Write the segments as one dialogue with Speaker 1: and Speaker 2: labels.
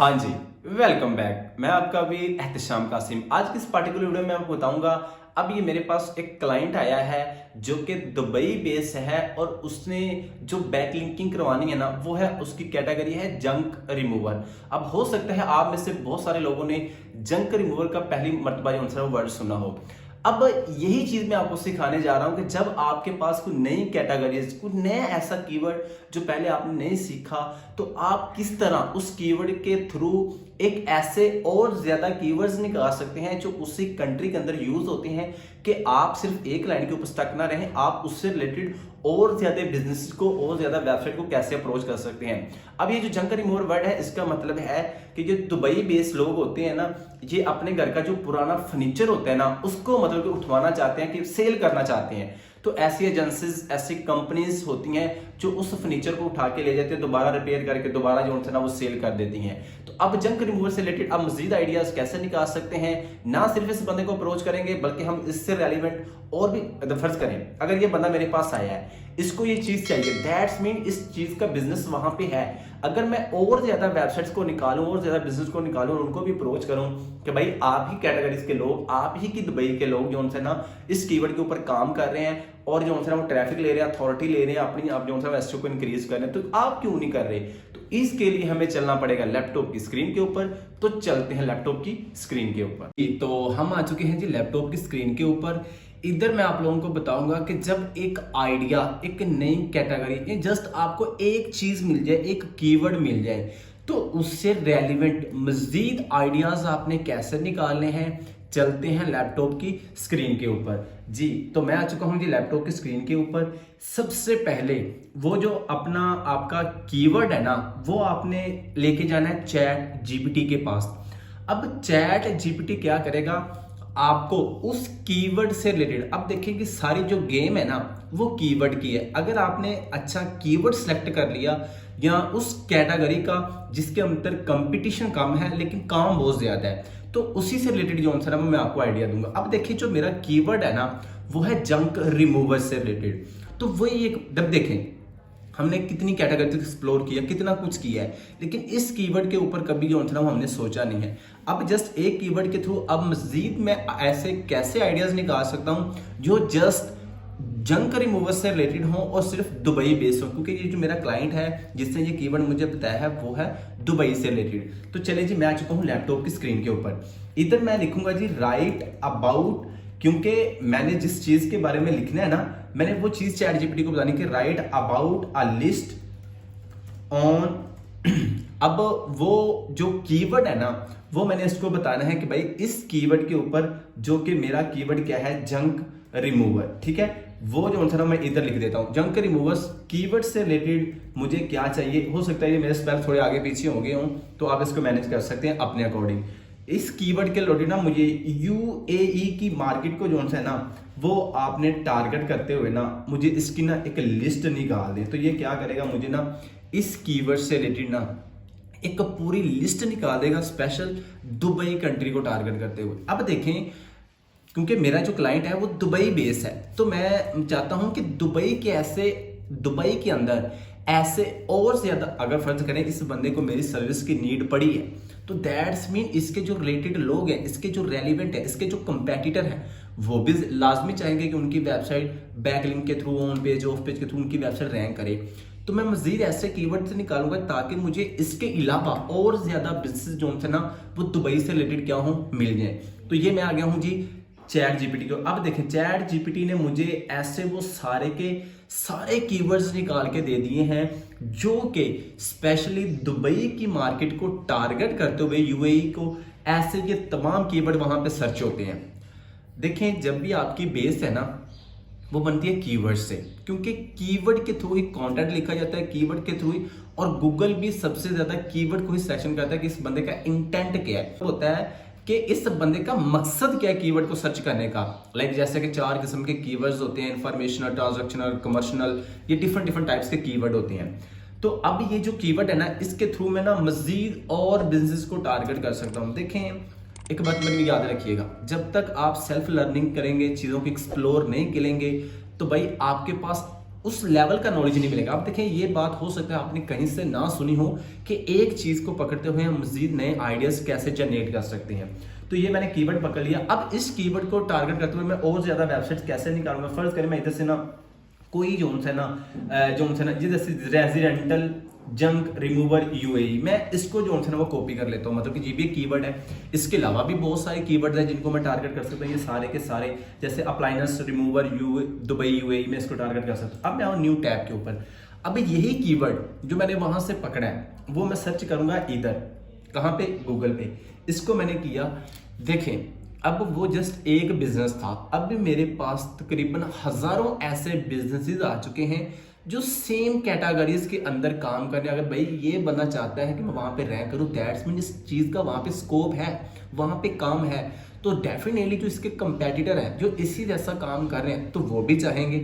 Speaker 1: हाँ जी, welcome back. मैं आपका वीर एहतशाम कासिम। आज की इस पार्टिकुलर वीडियो में आपको बताऊंगा, अब ये मेरे पास एक क्लाइंट आया है जो कि दुबई बेस है और उसने जो बैक लिंकिंग करवानी है ना, वो है उसकी कैटेगरी है जंक रिमूवर। अब हो सकता है आप में से बहुत सारे लोगों ने जंक रिमूवर का पहली मर्तबा जो है वर्ड सुना हो। अब यही चीज मैं आपको सिखाने जा रहा हूं कि जब आपके पास कोई नई कैटेगरीज, कोई नया ऐसा कीवर्ड जो पहले आपने नहीं सीखा, तो आप किस तरह उस कीवर्ड के थ्रू एक ऐसे और ज्यादा कीवर्ड्स निकाल सकते हैं जो उसी कंट्री के अंदर यूज होते हैं, कि आप सिर्फ एक लाइन के ऊपर स्टक ना रहें, आप उससे रिलेटेड और ज्यादा बिजनेस को और ज्यादा वेबसाइट को कैसे अप्रोच कर सकते हैं। अब ये जो जंक रिमूवर वर्ड है, इसका मतलब है कि जो दुबई बेस्ड लोग होते हैं ना, ये अपने घर का जो पुराना फर्नीचर होता है ना, उसको मतलब कि उठवाना चाहते हैं, कि सेल करना चाहते हैं। तो ऐसी एजेंसीज, ऐसी कंपनीज होती हैं जो उस फर्नीचर को उठा के ले जाते हैं, दोबारा रिपेयर करके दोबारा जो है ना वो सेल कर देती हैं। तो अब जंक रिमूवर से रिलेटेड अब मजीद आइडियाज कैसे निकाल सकते हैं, ना सिर्फ इस बंदे को अप्रोच करेंगे बल्कि हम इससे रेलिवेंट और भी फर्ज करें, अगर ये बंदा मेरे पास आया है, इसको ये चीज चाहिए, दैट्स मीन इस चीज का बिजनेस वहां पे है। अगर मैं और ज्यादा वेबसाइट्स को निकालूं और ज्यादा बिजनेस को निकालूं और उनको भी अप्रोच करूं कि भाई आप ही कैटेगरीज के लोग, आप ही की दुबई के लोग जो उनसे ना इस कीवर्ड के ऊपर काम कर रहे हैं और जो उनसे ना वो ट्रैफिक ले रहे हैं, अथॉरिटी ले रहे हैं अपनी, आप जो है एसईओ को इंक्रीज कर रहे हैं, तो आप क्यों नहीं कर रहे? तो इसके लिए हमें चलना पड़ेगा लैपटॉप की स्क्रीन के ऊपर। तो चलते हैं लैपटॉप की स्क्रीन के ऊपर। तो हम आ चुके हैं जी लैपटॉप की स्क्रीन के ऊपर। इधर मैं आप लोगों को बताऊंगा कि जब एक आइडिया, एक नई कैटेगरी, जस्ट आपको एक चीज मिल जाए, एक कीवर्ड मिल जाए, तो उससे रेलिवेंट मजीद आइडियाज आपने कैसे निकालने हैं। चलते हैं लैपटॉप की स्क्रीन के ऊपर जी। तो मैं आ चुका हूं जी लैपटॉप की स्क्रीन के ऊपर। सबसे पहले वो जो अपना आपका कीवर्ड है ना, वो आपने लेके जाना है चैट जीपीटी के पास। अब चैट जीपीटी क्या करेगा, आपको उस कीवर्ड से रिलेटेड, अब देखिए कि सारी जो गेम है ना वो कीवर्ड की है। अगर आपने अच्छा कीवर्ड सेलेक्ट कर लिया या उस कैटेगरी का जिसके अंदर कंपटीशन कम है लेकिन काम बहुत ज्यादा है, तो उसी से रिलेटेड जो आंसर है मैं आपको आइडिया दूंगा। अब देखिए जो मेरा कीवर्ड है ना वो है जंक रिमूवर से रिलेटेड। तो वही एक, जब देखें हमने कितनी कैटेगरी एक्सप्लोर किया, कितना कुछ किया है, लेकिन इस कीवर्ड के ऊपर कभी जो है हमने सोचा नहीं है। अब जस्ट एक कीवर्ड के थ्रू अब मजीद मैं ऐसे कैसे आइडियाज निकाल सकता हूं जो जस्ट जंक रिमूवर से रिलेटेड हो और सिर्फ दुबई बेस्ड हो, क्योंकि ये जो मेरा क्लाइंट है जिसने ये कीवर्ड मुझे बताया है वो है दुबई से रिलेटेड। तो चलिए जी, मैं आ चुका हूं लैपटॉप की स्क्रीन के ऊपर। इधर मैं लिखूंगा जी राइट अबाउट, क्योंकि मैंने जिस चीज के बारे में लिखना है ना, मैंने वो चीज चैट जीपीटी को बतानी कि right about a list on अब वो जो कीवर्ड है ना वो मैंने इसको बताना है कि भाई इस कीवर्ड के ऊपर, जो कि मेरा कीवर्ड क्या है, जंक रिमूवर, ठीक है। वो जो आंसर मैं इधर लिख देता हूं, जंक रिमूवर्स कीवर्ड से रिलेटेड मुझे क्या चाहिए। हो सकता है ये मेरे स्पेल थोड़े आगे पीछे हो गए हों, तो आप इसको मैनेज कर सकते हैं अपने अकॉर्डिंग। इस कीवर्ड के रिलेटेड ना मुझे यूएई की मार्केट को जो है ना वो आपने टारगेट करते हुए ना मुझे इसकी ना एक लिस्ट निकाल दे। तो ये क्या करेगा, मुझे ना इस कीवर्ड से रिलेटेड ना एक पूरी लिस्ट निकाल देगा, स्पेशल दुबई कंट्री को टारगेट करते हुए। अब देखें, क्योंकि मेरा जो क्लाइंट है वो दुबई बेस है, तो मैं चाहता हूं कि दुबई के अंदर ऐसे और ज्यादा, अगर फर्ज करें इस बंदे को मेरी सर्विस की नीड पड़ी है, तो दैट्स मीन इसके जो रिलेटेड लोग हैं, इसके जो रेलिवेंट है, इसके जो कंपेटिटर हैं, वो भी लाजमी चाहेंगे कि उनकी वेबसाइट बैकलिंक के through, on page, of page के थ्रू उनकी वेबसाइट रैंक करे। तो मैं मजीद ऐसे कीवर्ड से निकालूंगा ताकि मुझे इसके अलावा और ज्यादा बिजनेस जो है ना वो दुबई से रिलेटेड क्या हो, मिल जाए। तो ये मैं आ गया हूं जी चैट जीपीटी को। अब देखें चैट जीपीटी ने मुझे ऐसे वो सारे के सारे कीवर्ड्स निकाल के दे दिए हैं जो कि स्पेशली दुबई की मार्केट को टारगेट करते हुए यूएई को, ऐसे ये तमाम कीवर्ड वहां पे सर्च होते हैं। देखें जब भी आपकी बेस है ना वो बनती है कीवर्ड से, क्योंकि कीवर्ड के थ्रू ही कंटेंट लिखा जाता है, कीवर्ड के थ्रू ही, और गूगल भी सबसे ज्यादा कीवर्ड को ही सिलेक्शन करता है कि इस बंदे का इंटेंट क्या है, होता है कि इस बंदे का मकसद क्या है कीवर्ड को सर्च करने का। लाइक जैसे कि 4 किस्म के कीवर्ड्स होते हैं, इंफॉर्मेशनल, ट्रांजैक्शनल, कमर्शियल, ये डिफरेंट टाइप्स के कीवर्ड होते हैं। तो अब ये जो कीवर्ड है ना इसके थ्रू मैं ना मजीद और बिजनेस को टारगेट कर सकता हूं। देखें एक बात मेरे याद रखिएगा, जब तक आप सेल्फ लर्निंग करेंगे, चीजों को एक्सप्लोर नहीं करेंगे, तो भाई आपके पास उस लेवल का नॉलेज नहीं मिलेगा। आप देखें, ये बात हो सकता है आपने कहीं से ना सुनी हो कि एक चीज को पकड़ते हुए हम मजीद नए आइडियाज कैसे जनरेट कर सकते हैं। तो ये मैंने कीवर्ड पकड़ लिया। अब इस कीवर्ड को टारगेट करते हुए मैं और ज्यादा वेबसाइट कैसे निकालूंगा। फर्ज करें मैं इधर से ना कोई जो है ना जैसे रेजिडेंटल जंक रिमूवर यूएई, मैं इसको जो है ना वो कॉपी कर लेता हूँ। मतलब कि ये भी एक कीवर्ड है। इसके अलावा भी बहुत सारे कीवर्ड हैं जिनको मैं टारगेट कर सकता हूँ। ये सारे के सारे, जैसे अप्लायंस रिमूवर दुबई यूएई, मैं इसको टारगेट कर सकता हूँ। अब मैं आऊँ न्यू टैब के ऊपर। अब यही कीवर्ड जो मैंने वहां से पकड़ा है वो मैं सर्च करूंगा इधर, कहाँ पे, गूगल पे। इसको मैंने किया, देखें अब वो जस्ट एक बिजनेस था, अब भी मेरे पास तकरीबन हजारों ऐसे बिजनेसेस आ चुके हैं जो सेम कैटेगरीज के अंदर काम करने। अगर भाई ये बनना चाहता है कि मैं वहां पे रैंक करूं, दैट्स मीन इस चीज का वहां पे स्कोप है, वहां पे काम है, तो डेफिनेटली जो इसके कंपेटिटर हैं जो इसी जैसा काम कर रहे हैं तो वो भी चाहेंगे।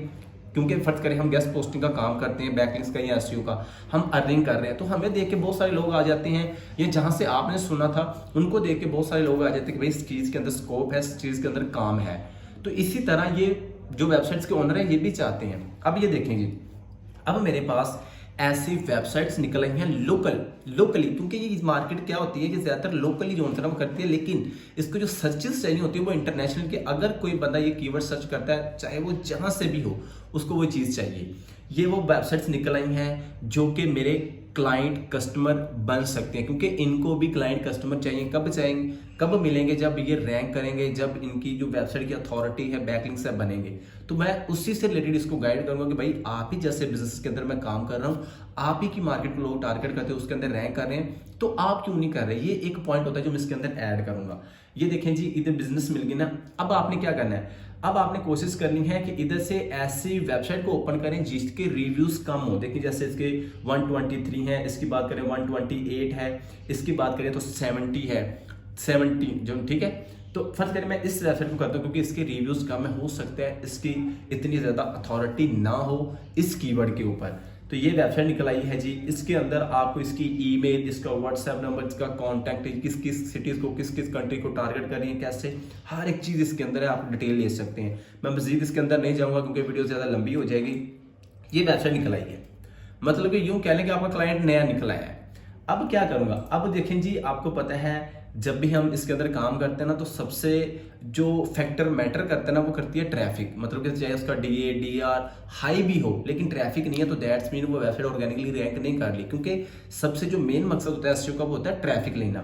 Speaker 1: क्योंकि फर्ज करें हम गेस्ट पोस्टिंग का काम करते हैं, बैकलिंक्स का या एसईओ का, हम अर्निंग कर रहे हैं, तो हमें देख के बहुत सारे लोग आ जाते हैं, ये जहां से आपने सुना था उनको देख के बहुत सारे लोग आ जाते हैं कि भाई इस चीज के अंदर स्कोप है, इस चीज के अंदर काम है। तो इसी तरह ये जो वेबसाइट्स के ओनर है ये भी चाहते हैं। अब ये देखेंगे, अब मेरे पास ऐसी वेबसाइट्स निकल आई हैं लोकली, क्योंकि ये मार्केट क्या होती है कि ज्यादातर लोकली जो है वो करती है, लेकिन इसको जो सर्चेस चाहिए होती है वो इंटरनेशनल के। अगर कोई बंदा ये कीवर्ड सर्च करता है, चाहे वो जहां से भी हो, उसको वो चीज चाहिए। ये वो वेबसाइट्स निकल आई हैं जो कि मेरे क्लाइंट कस्टमर बन सकते हैं, क्योंकि इनको भी क्लाइंट कस्टमर चाहिए। कब चाहिए, कब मिलेंगे, जब ये रैंक करेंगे, जब इनकी जो वेबसाइट की अथॉरिटी है, बैकलिंक से बनेंगे। तो मैं उसी से रिलेटेड इसको गाइड करूंगा कि भाई आप ही जैसे बिजनेस के अंदर मैं काम कर रहा हूं, आप ही की मार्केट को लोग टारगेट करते हैं, उसके अंदर रैंक कर रहे हैं, तो आप क्यों नहीं कर रहे। ये एक पॉइंट होता है जो मैं इसके अंदर ऐड करूंगा। ये देखें जी, इधर बिजनेस मिल गई ना। अब आपने क्या करना है, अब आपने कोशिश करनी है कि इधर से ऐसी वेबसाइट को ओपन करें जिसके रिव्यूज कम हो। देखिए जैसे इसके 123 है, इसकी बात करें 128 है, इसकी बात करें तो 70 है, 70 जो ठीक है। तो फर्ज करें मैं इस वेबसाइट को करता हूँ क्योंकि इसके रिव्यूज कम है, हो सकता है इसकी इतनी ज्यादा अथॉरिटी ना हो इस कीवर्ड के ऊपर। तो ये वेबसाइट निकल आई है जी। इसके अंदर आपको इसकी ईमेल, इसका व्हाट्सएप नंबर, इसका कॉन्टैक्ट, किस किस सिटीज को, किस किस कंट्री को टारगेट कर रही है, कैसे, हर एक चीज इसके अंदर है, आप डिटेल ले सकते हैं। मैं मजीद इसके अंदर नहीं जाऊंगा क्योंकि वीडियो ज्यादा लंबी हो जाएगी। ये वेबसाइट निकल आई है, मतलब कि यूं कह लें कि आपका क्लाइंट नया निकला है। अब क्या करूंगा, अब देखें जी, आपको पता है जब भी हम इसके अंदर काम करते हैं ना, तो सबसे जो फैक्टर मैटर करता है ना वो करती है ट्रैफिक। मतलब कि चाहे उसका डीए डीआर हाई भी हो, लेकिन ट्रैफिक नहीं है तो दैट्स मीन वो वेबसाइट ऑर्गेनिकली रैंक नहीं कर ली, क्योंकि सबसे जो मेन मकसद होता है एसईओ का वो होता है ट्रैफिक लेना।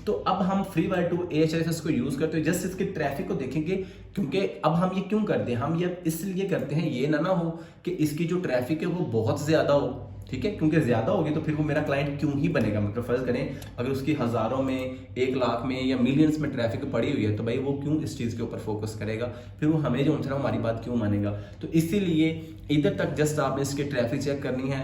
Speaker 1: तो अब हम FreeWire 2 AHRSS को यूज करते हैं, जस्ट इसके ट्रैफिक को देखेंगे। क्योंकि अब हम ये क्यों करते हैं, हम ये इसलिए करते हैं, ये ना हो कि इसकी जो ट्रैफिक है वो बहुत ज्यादा हो, ठीक है, क्योंकि ज्यादा होगी तो फिर वो मेरा क्लाइंट क्यों ही बनेगा। मतलब फर्ज करें अगर उसकी हजारों में, 1 लाख में या मिलियंस में ट्रैफिक पड़ी हुई है, तो भाई वो क्यों इस चीज के ऊपर फोकस करेगा, फिर वो हमें जो है हमारी बात क्यों मानेगा। तो इसीलिए इधर तक जस्ट आपने इसकी ट्रैफिक चेक करनी है।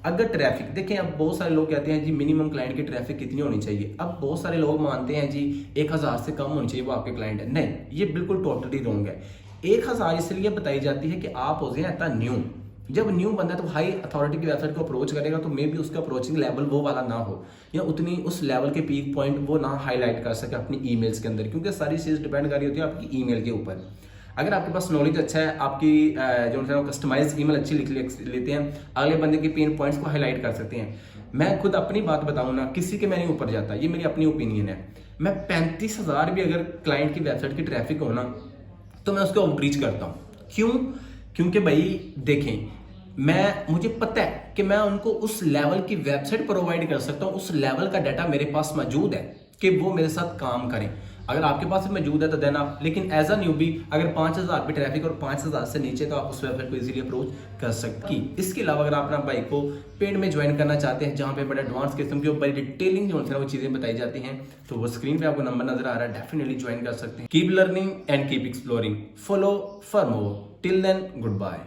Speaker 1: अगर ट्रैफिक देखें, अब बहुत सारे लोग कहते हैं जी मिनिमम क्लाइंट की ट्रैफिक कितनी होनी चाहिए। अब बहुत सारे लोग मानते हैं जी 1000 से कम होनी चाहिए वो आपके क्लाइंट है। नहीं, ये बिल्कुल टोटली रॉन्ग है। 1000 इसलिए बताई जाती है कि आप हो गए इतना न्यू। जब न्यू बंदा तो हाई अथॉरिटी की वेबसाइट को अप्रोच करेगा तो मे बी उसका अप्रोचिंग लेवल वो वाला ना हो, या उतनी उस लेवल के पीक पॉइंट वो ना हाईलाइट कर सके अपनी ईमेल्स के अंदर, क्योंकि सारी चीज़ डिपेंड कर रही होती है आपकी ईमेल के ऊपर। अगर आपके पास नॉलेज अच्छा है, आपकी जो है कस्टमाइज ईमेल अच्छी लिख लेते हैं, अगले बंदे के पेन पॉइंट्स को हाईलाइट कर सकते हैं। मैं खुद अपनी बात बताऊं ना, किसी के मैं नहीं ऊपर जाता, ये मेरी अपनी ओपिनियन है। मैं 35,000 भी अगर क्लाइंट की वेबसाइट की ट्रैफिक हो ना, तो मैं उसको आउटरीच करता हूँ। क्यों? क्योंकि भाई देखें, मुझे पता है कि मैं उनको उस लेवल की वेबसाइट प्रोवाइड कर सकता हूं, उस लेवल का डाटा मेरे पास मौजूद है कि वो मेरे साथ काम करें। अगर आपके पास मौजूद है तो देन आप, लेकिन एज अ न्यूबी अगर 5000 पे ट्रैफिक और 5000 से नीचे तो आप उस वेबसाइट को इजीली अप्रोच कर सकते हैं। इसके अलावा अगर आप अपना भाई को पेड में ज्वाइन करना चाहते हैं, जहां पे बड़े एडवांस किस्म की बड़ी डिटेलिंग जो है वो चीजें बताई जाती हैं, तो वो स्क्रीन पे आपको नंबर नजर आ रहा है, डेफिनेटली ज्वाइन कर सकते हैं। Keep learning and keep exploring, follow for more. Till then, good bye.